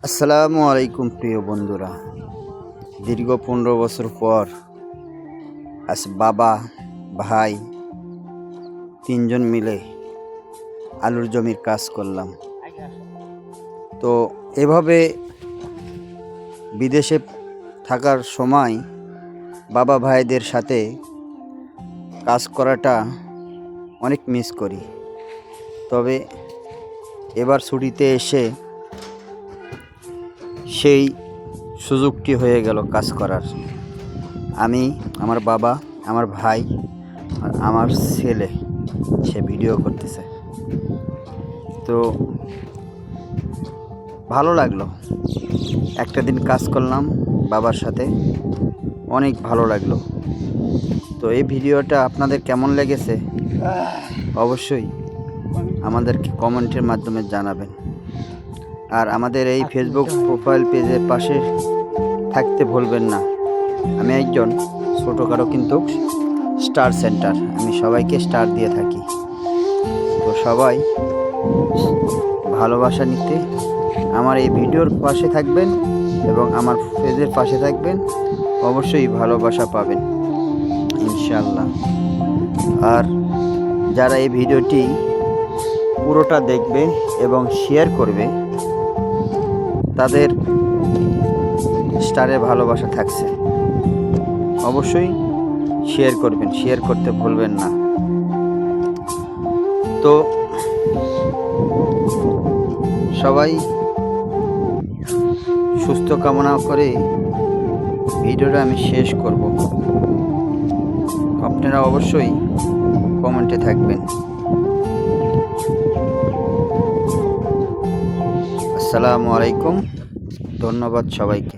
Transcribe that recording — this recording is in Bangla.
আসসালামু আলাইকুম প্রিয় বন্ধুরা। দীর্ঘ 15 বছর পর আজ বাবা ভাই তিনজন মিলে আলুর জমির কাজ করলাম। তো এভাবে বিদেশে থাকার সময় বাবা ভাইদের সাথে কাজ করাটা অনেক মিস করি। তবে এবার ছুটিতে এসে সেই সুযোগটি হয়ে গেল কাজ করার। আমি, আমার বাবা, আমার ভাই আর আমার ছেলে সে ভিডিও করতেছে। তো ভালো লাগলো, একটা দিন কাজ করলাম বাবার সাথে, অনেক ভালো লাগলো। তো এই ভিডিওটা আপনাদের কেমন লেগেছে অবশ্যই আমাদেরকে কমেন্টের মাধ্যমে জানাবেন। আর আমাদের এই ফেসবুক প্রোফাইল পেজের পাশে থাকতে ভুলবেন না। আমি একজন ছোটোখাটো কিন্তু স্টার সেন্টার, আমি সবাইকে স্টার দিয়ে থাকি। তো সবাই ভালোবাসা নিতে আমার এই ভিডিওর পাশে থাকবেন এবং আমার পেজের পাশে থাকবেন, অবশ্যই ভালোবাসা পাবেন ইনশাআল্লাহ। আর যারা এই ভিডিওটি পুরোটা দেখবে এবং শেয়ার করবে, তাদের স্টারের ভালোবাসা থাকছে। অবশ্যই শেয়ার করবেন, শেয়ার করতে ভুলবেন না। তো সবাই সুস্থ কামনা করে ভিডিওটা আমি শেষ করব। আপনারা অবশ্যই কমেন্টে থাকবেন। আসসালামু আলাইকুম, ধন্যবাদ সবাইকে।